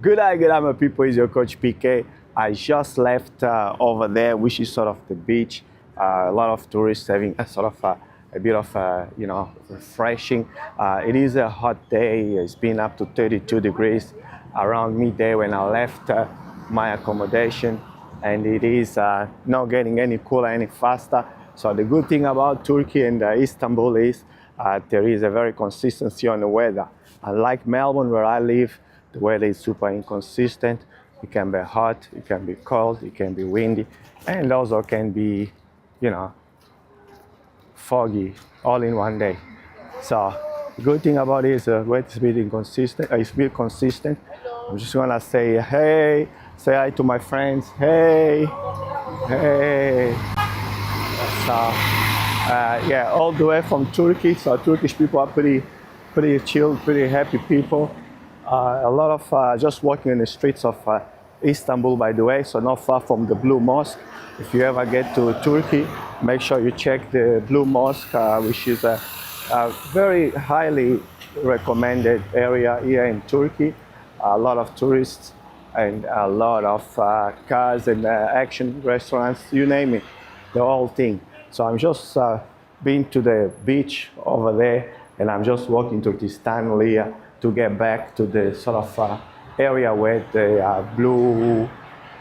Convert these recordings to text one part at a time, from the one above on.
Good day, my people. It's your coach PK. I just left over there, which is sort of the beach. A lot of tourists having a bit of refreshing. It is a hot day. It's been up to 32 degrees around midday when I left my accommodation, and it is not getting any cooler any faster. So the good thing about Turkey and Istanbul is there is a very consistency on the weather. Unlike Melbourne, where I live, the weather is super inconsistent. It can be hot, it can be cold, it can be windy, and also can be, foggy all in one day. So the good thing about it is the weather is a bit inconsistent. It's a bit consistent. I'm just gonna say hey, say hi to my friends. Hey, hey. So yeah, all the way from Turkey. So Turkish people are pretty chill, pretty happy people. A lot of just walking in the streets of Istanbul, by the way, so not far from the Blue Mosque. If you ever get to Turkey, make sure you check the Blue Mosque, which is a very highly recommended area here in Turkey. A lot of tourists and a lot of cars and action restaurants, you name it, the whole thing. So I'm just been to the beach over there, and I'm just walking to this tunnel here to get back to the sort of area where the Blue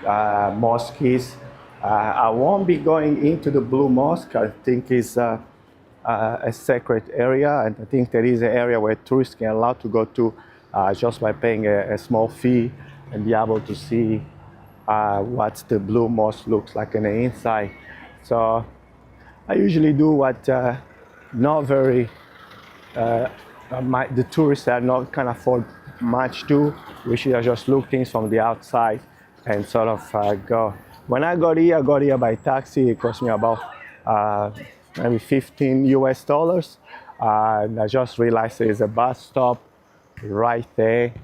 Mosque is. I won't be going into the Blue Mosque. I think it's a sacred area, and I think there is an area where tourists can allow to go to just by paying a small fee and be able to see what the Blue Mosque looks like on the inside. So I usually do what not very the tourists are not can afford much to, which is just look things from the outside and sort of go. When I got here by taxi. It cost me about maybe $15 US. And I just realized there's a bus stop right there,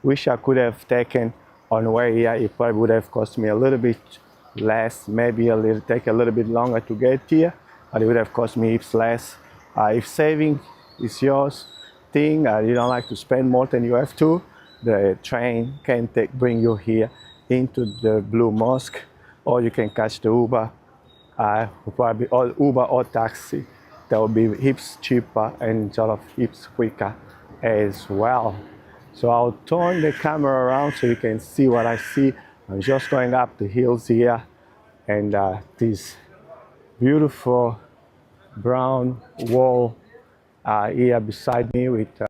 which I could have taken on the way here. It probably would have cost me a little bit less, maybe take a little bit longer to get here, but it would have cost me heaps less. If saving is yours thing, you don't like to spend more than you have to, the train can bring you here into the Blue Mosque, or you can catch the Uber, probably or Uber or taxi. That will be heaps cheaper and sort of heaps quicker as well. So I'll turn the camera around so you can see what I see. I'm just going up the hills here, and this beautiful brown wall here beside me with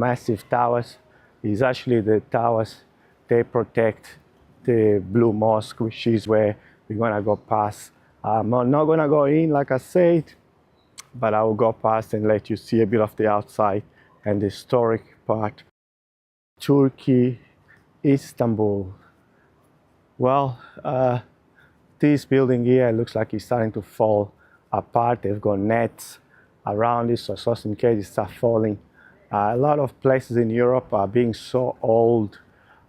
massive towers is actually the towers. They protect the Blue Mosque, which is where we're gonna go past. I'm not gonna go in like I said, but I will go past and let you see a bit of the outside and the historic part. Turkey, Istanbul. Well, this building here looks like it's starting to fall apart. They've got nets around it, so just in case it starts falling. A lot of places in Europe are being so old.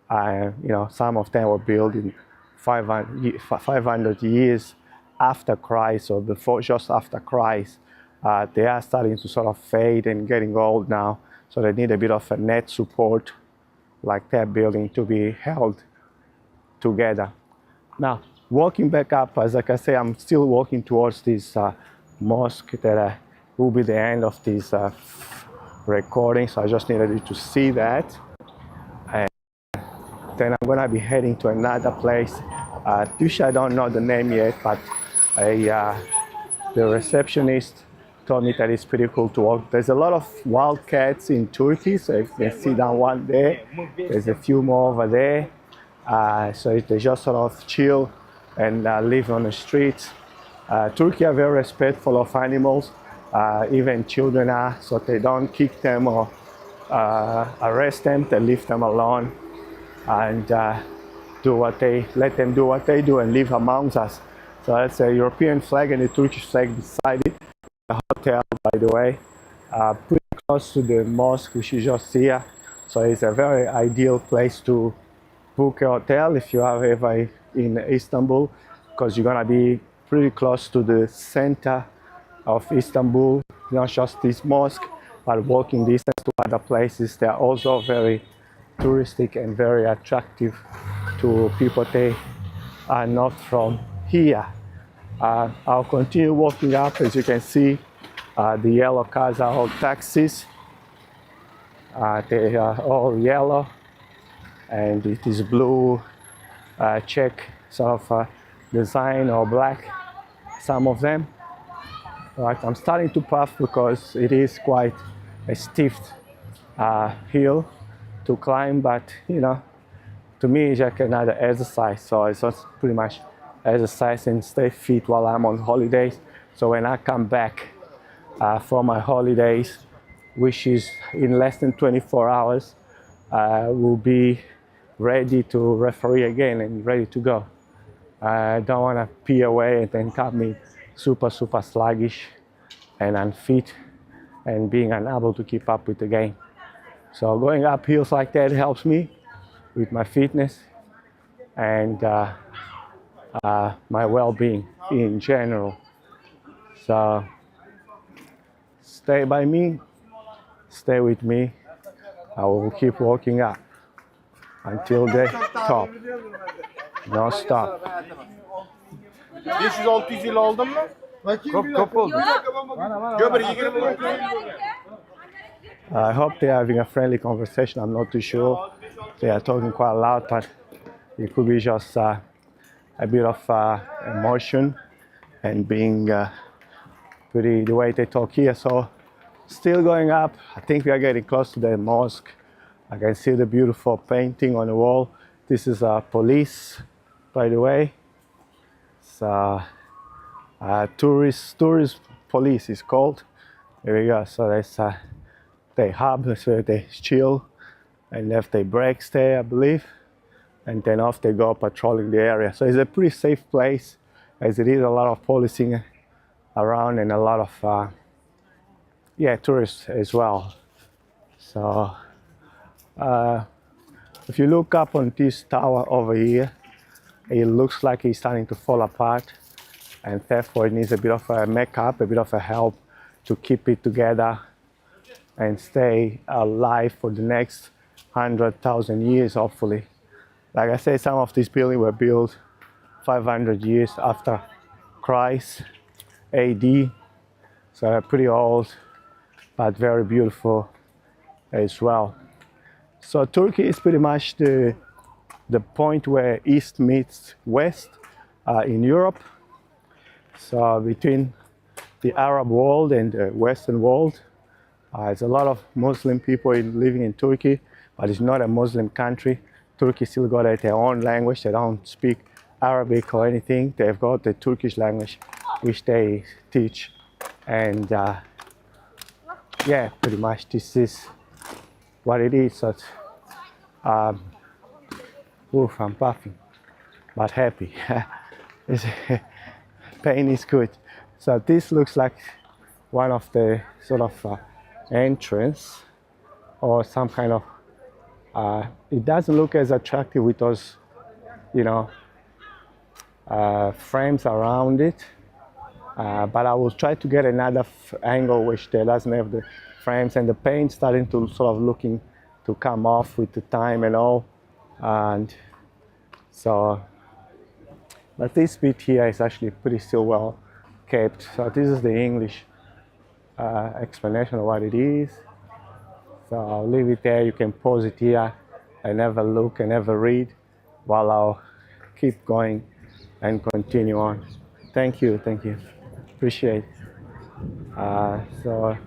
Some of them were built in 500 years after Christ, or before, just after Christ. They are starting to sort of fade and getting old now, so they need a bit of a net support like that building to be held together. Now, walking back up, as like I say, I'm still walking towards this mosque that will be the end of this recording, so I just needed you to see that. And then I'm gonna be heading to another place. Which I don't know the name yet, but the receptionist told me that it's pretty cool to walk. There's a lot of wildcats in Turkey, so if you can see that one there, there's a few more over there. So they just sort of chill and live on the streets. Turkey are very respectful of animals, even children are, so they don't kick them or arrest them. They leave them alone and let them do what they do and live amongst us. So that's a European flag and the Turkish flag beside it. The hotel, by the way, pretty close to the mosque, which is just here. So it's a very ideal place to book a hotel if you are ever in Istanbul, because you're gonna be pretty close to the center of Istanbul, not just this mosque, but walking distance to other places. They are also very touristic and very attractive to people that are not from here. I'll continue walking up. As you can see, the yellow cars are all taxis. They are all yellow, and it is blue check sort of design, or black, some of them. Right, I'm starting to puff because it is quite a steep hill to climb, but you know, to me it's like another exercise. So it's just pretty much exercise and stay fit while I'm on holidays. So when I come back for my holidays, which is in less than 24 hours, we'll be ready to referee again and ready to go. I don't want to pee away and then come me super sluggish and unfit and being unable to keep up with the game. So going up hills like that helps me with my fitness and my well-being in general. So stay by me, stay with me. I will keep walking up until the top. No stop. 500-600 yıl oldun mu? Kop oldu. Göbür I hope they're having a friendly conversation. I'm not too sure. They are talking quite loud, but it could be just a bit of emotion and being pretty the way they talk here. So still going up. I think we are getting close to the mosque. I can see the beautiful painting on the wall. This is police, by the way. So tourist police is called. There we go. So that's they hub, so they chill and left their brakes there, I believe, and then off they go patrolling the area. So it's a pretty safe place, as it is a lot of policing around and a lot of tourists as well. So if you look up on this tower over here, it looks like it's starting to fall apart, and therefore it needs a bit of a makeup, a bit of a help to keep it together and stay alive for the next 100,000 years, hopefully. Like I said, some of these buildings were built 500 years after Christ, AD, so they're pretty old, but very beautiful as well. So Turkey is pretty much the point where East meets West in Europe. So between the Arab world and the Western world, there's a lot of Muslim people living in Turkey, but it's not a Muslim country. Turkey still got their own language. They don't speak Arabic or anything. They've got the Turkish language, which they teach. And yeah, pretty much this is what it is. So oof, I'm puffing, but happy. Pain is good. So this looks like one of the sort of entrance or some kind of it doesn't look as attractive with those, you know, frames around it, but I will try to get another angle which there doesn't have the frames, and the paint starting to sort of looking to come off with the time and all. And so, but this bit here is actually pretty still well kept. So this is the English explanation of what it is. So I'll leave it there. You can pause it here and have a look and have a read while I'll keep going and continue on. Thank you, appreciate it. So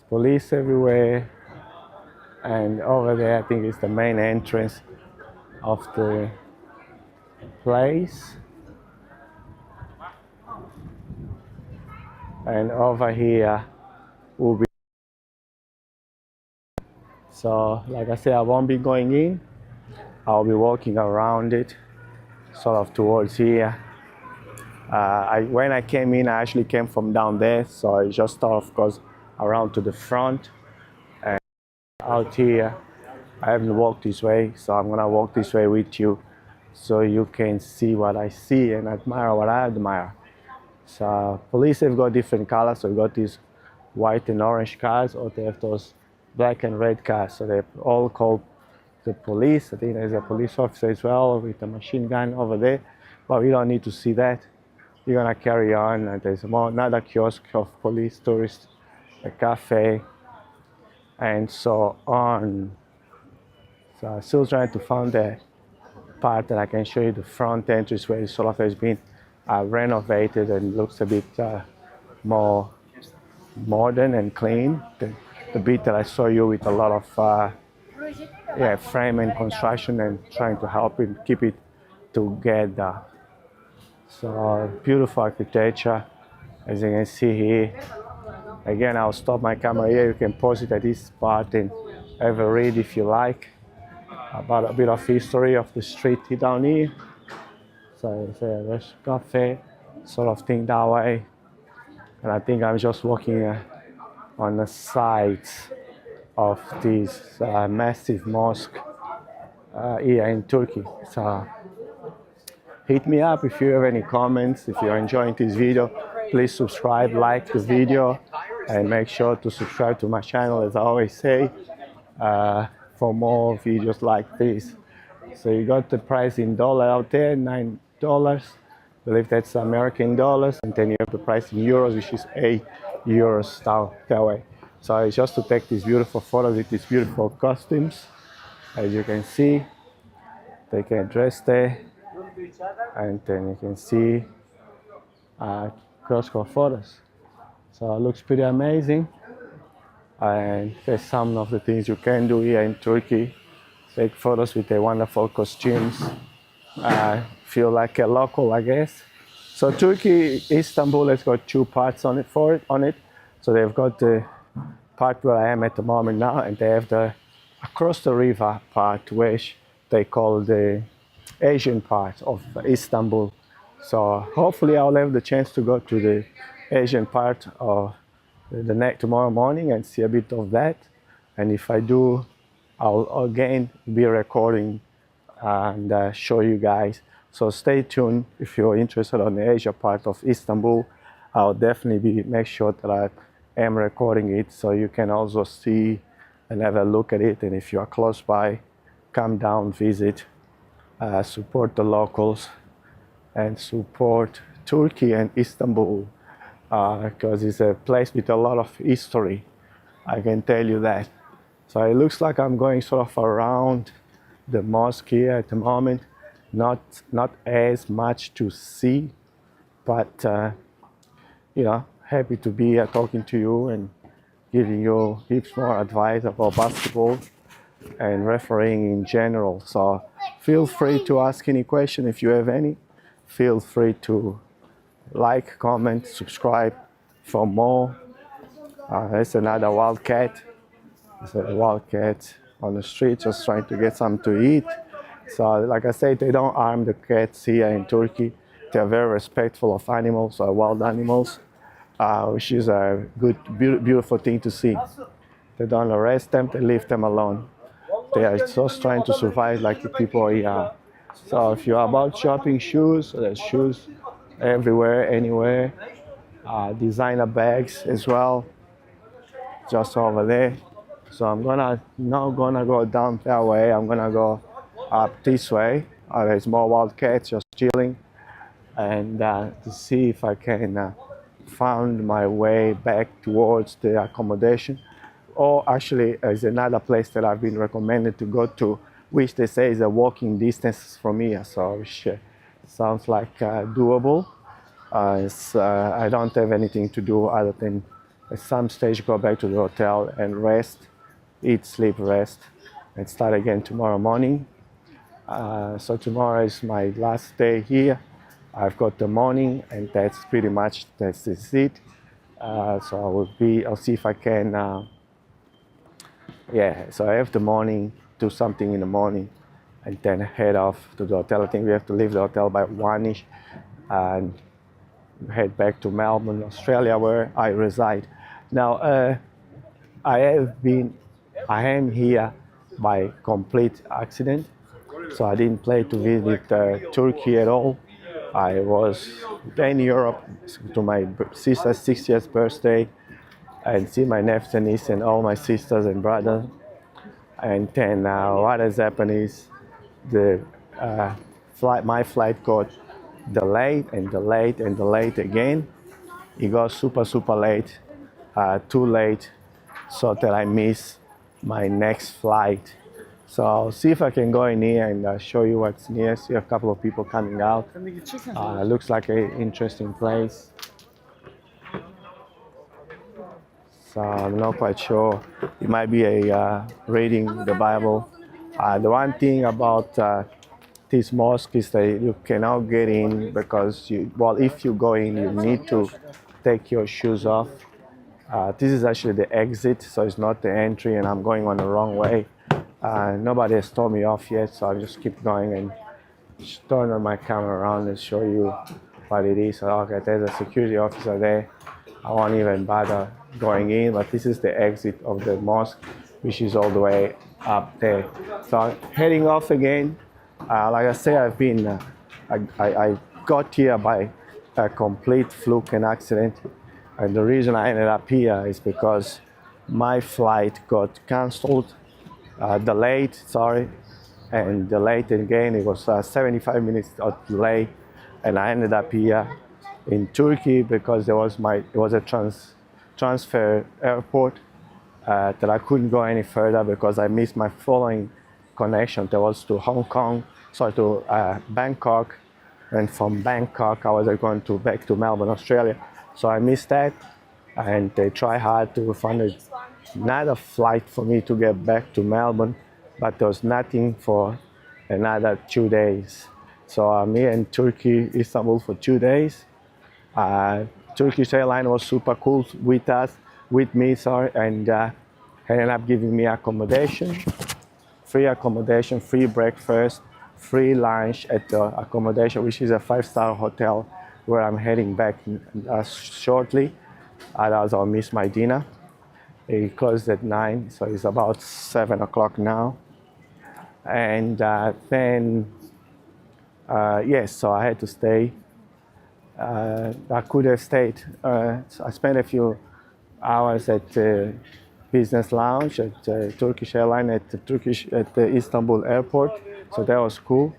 police everywhere, and over there I think is the main entrance of the place. And over here will be, so like I said, I won't be going in. I'll be walking around it, sort of towards here. When I came in, I actually came from down there, so I just sort of goes around to the front. And out here, I haven't walked this way, so I'm gonna walk this way with you, so you can see what I see and admire what I admire. So police have got different colors. So we've got these white and orange cars, or they have those black and red cars. So they all call the police. I think there's a police officer as well with a machine gun over there, but we don't need to see that. We're gonna carry on. And there's another kiosk of police, tourists, a cafe, and so on. So I'm still trying to find the part that I can show you the front entrance where it sort of has been renovated and looks a bit more modern and clean. The bit that I saw you with a lot of frame and construction and trying to help it keep it together. So beautiful architecture, as you can see here. Again, I'll stop my camera here. You can pause it at this part and have a read if you like about a bit of history of the street down here. So it's a cafe sort of thing that way. And I think I'm just walking on the sides of this massive mosque here in Turkey. So hit me up if you have any comments. If you're enjoying this video, please subscribe, like the video, and make sure to subscribe to my channel, as I always say, for more videos like this. So you got the price in dollar out there, $9. I believe that's American dollars, and then you have the price in euros, which is €8 down that way. So it's just to take these beautiful photos with these beautiful costumes. As you can see, they can dress there, and then you can see cross-court photos. So it looks pretty amazing. And there's some of the things you can do here in Turkey. Take photos with the wonderful costumes. Feel like a local, I guess. So Turkey, Istanbul has got two parts on it. So they've got the part where I am at the moment now, and they have the across the river part, which they call the Asian part of Istanbul. So hopefully I'll have the chance to go to the Asian part of tomorrow morning and see a bit of that. And if I do, I'll again be recording and show you guys. So stay tuned if you're interested on the Asia part of Istanbul. I'll definitely make sure that I am recording it so you can also see and have a look at it. And if you are close by, come down, visit, support the locals, and support Turkey and Istanbul, because it's a place with a lot of history. I can tell you that. So it looks like I'm going sort of around the mosque here at the moment. Not as much to see, but happy to be here talking to you and giving you heaps more advice about basketball and refereeing in general. So feel free to ask any question if you have any. Feel free to like, comment, subscribe for more. There's another wildcat. There's a wildcat on the street just trying to get something to eat. So like I said, they don't harm the cats here in Turkey. They're very respectful of animals, wild animals, which is a good, beautiful thing to see. They don't arrest them, they leave them alone. They are just trying to survive like the people here. So if you're about shopping shoes, there's shoes everywhere, anywhere. Designer bags as well, just over there. So I'm not gonna go down that way. I'm gonna go up this way. There's more wildcats just chilling, and to see if I can find my way back towards the accommodation. Or actually, there's another place that I've been recommended to go to, which they say is a walking distance from here. So which sounds like doable. I don't have anything to do other than at some stage go back to the hotel and rest, eat, sleep, rest, and start again tomorrow morning. So tomorrow is my last day here. I've got the morning, and that's pretty much it. So I'll see if I can. So I have the morning, do something in the morning, and then head off to the hotel. I think we have to leave the hotel by 1ish and head back to Melbourne, Australia, where I reside. Now, I am here by complete accident. So I didn't plan to visit Turkey at all. I was in Europe to my sister's 60th birthday, and see my nephews and nieces and all my sisters and brothers. And then what has happened is the my flight got delayed and delayed and delayed again. It got super late, too late, so that I miss my next flight. So I'll see if I can go in here and show you what's near. See a couple of people coming out. Looks like an interesting place. So I'm not quite sure. It might be a reading the Bible. The one thing about this mosque is that you cannot get in because if you go in, you need to take your shoes off. This is actually the exit, so it's not the entry, and I'm going on the wrong way. Nobody has told me off yet, so I'll just keep going and turn on my camera around and show you what it is. So, okay, there's a security officer there. I won't even bother going in, but this is the exit of the mosque, which is all the way up there. So heading off again. Like I say, I got here by a complete fluke and accident. And the reason I ended up here is because my flight got cancelled, delayed, and delayed again. It was 75 minutes of delay, and I ended up here in Turkey because it was a transfer airport that I couldn't go any further because I missed my following connection that was to Bangkok, and from Bangkok I was going back to Melbourne, Australia. So I missed that, and they try hard to find another flight for me to get back to Melbourne, but there was nothing for another 2 days. So I'm here in Turkey, Istanbul for 2 days. Turkish airline was super cool with me, and ended up giving me accommodation, free breakfast, free lunch at the accommodation, which is a 5-star hotel where I'm heading back shortly. Otherwise, I'll miss my dinner. It closed at 9, so it's about 7 o'clock now. And then, yes, so I had to stay. I could have stayed. So I spent a few hours at the business lounge at Turkish airline at the Istanbul airport. So that was cool,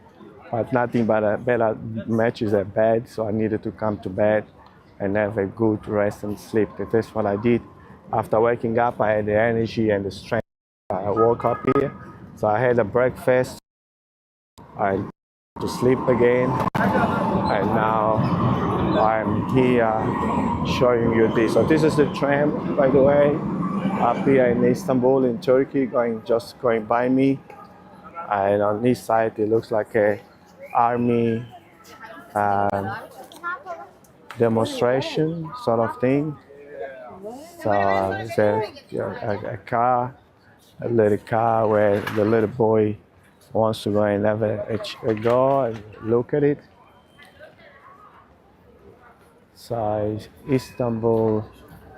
but nothing but a better matches at bed. So I needed to come to bed and have a good rest and sleep. That's what I did. After waking up, I had the energy and the strength. I woke up here, so I had a breakfast. I went to sleep again, and now I'm here showing you this. So this is the tram, by the way, up here in Istanbul in Turkey, just going by me. And on this side, it looks like a army demonstration sort of thing. So there's a car, a little car where the little boy wants to go and have a go and look at it. So it's Istanbul,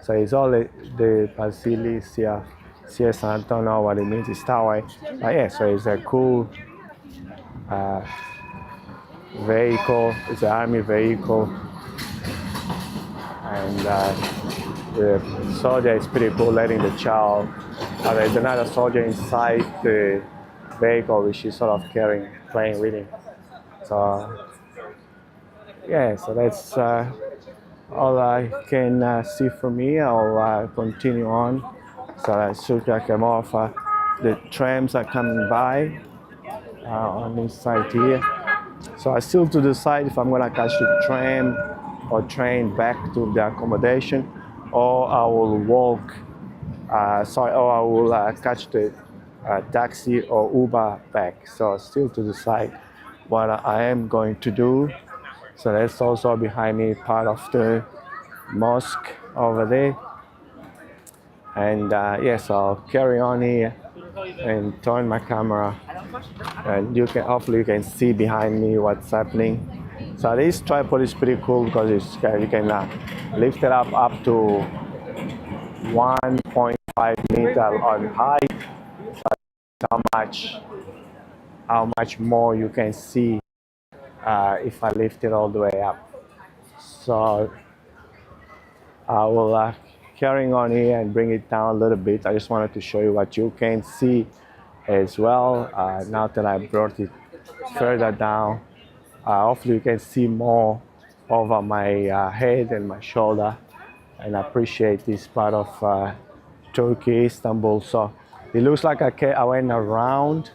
so it's all the Basileia, CS, I don't know what it means, it's Tower. But yeah, so it's a cool vehicle, it's an army vehicle. And the soldier is pretty cool letting the child. There's another soldier inside the vehicle which is sort of playing with him. So yeah, so that's all I can see from here. I'll continue on. So it looks like more of the trams are coming by on this side here. So I still to decide if I'm gonna catch the tram or train back to the accommodation, or I will walk. Or I will catch the taxi or Uber back. So still to decide what I am going to do. So that's also behind me, part of the mosque over there. And yes, I'll carry on here and turn my camera, and hopefully you can see behind me what's happening. So this tripod is pretty cool because you can lift it up to 1.5 meter on height. How much more you can see if I lift it all the way up. So I will carrying on here and bring it down a little bit. I just wanted to show you what you can see as well. Now that I brought it further down, hopefully you can see more over my head and my shoulder. And I appreciate this part of Turkey, Istanbul. So it looks like I went around,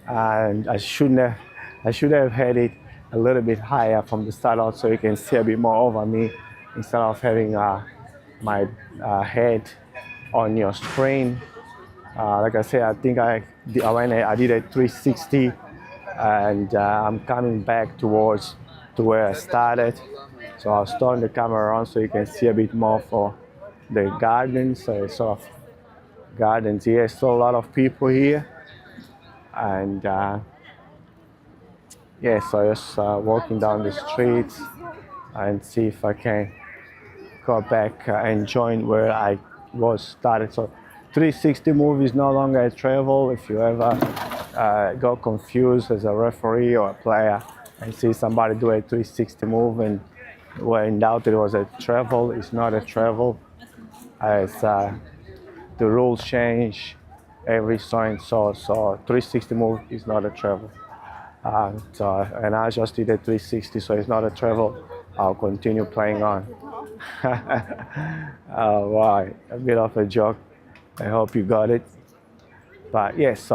and I should have had it a little bit higher from the start out so you can see a bit more over me instead of having my head on your screen. Like I said, I think I did a 360, and I'm coming back towards to where I started. So I'll turn the camera on so you can see a bit more for the gardens. So it's sort of gardens here. Still a lot of people here, and yeah, so just walking down the streets and see if I can go back and join where I was started. So 360 move is no longer a travel. If you ever got confused as a referee or a player and see somebody do a 360 move and were in doubt it was a travel, it's not a travel. As the rules change every so and so, so 360 move is not a travel. And I just did a 360, so it's not a travel. I'll continue playing on. Oh, wow, a bit of a joke. I hope you got it. But yes,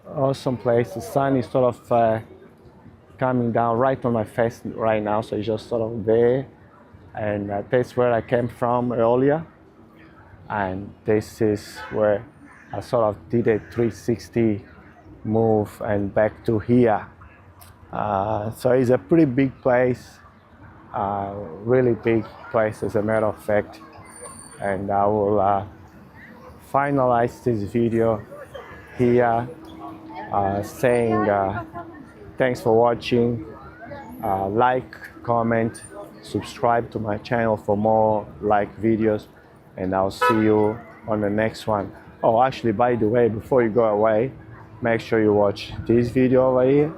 awesome place. The sun is sort of coming down right on my face right now, so it's just sort of there. And that's where I came from earlier. And this is where I sort of did a 360 move and back to here. So it's a pretty big place, really big place as a matter of fact. And I will finalize this video here saying thanks for watching. Like, comment, subscribe to my channel for more like videos, and I'll see you on the next one. Oh, actually, by the way, before you go away, make sure you watch this video over here,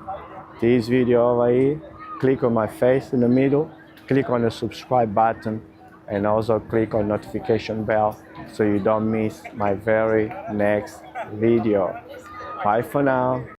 this video over here. Click on my face in the middle, click on the subscribe button, and also click on notification bell so you don't miss my very next video. Bye for now.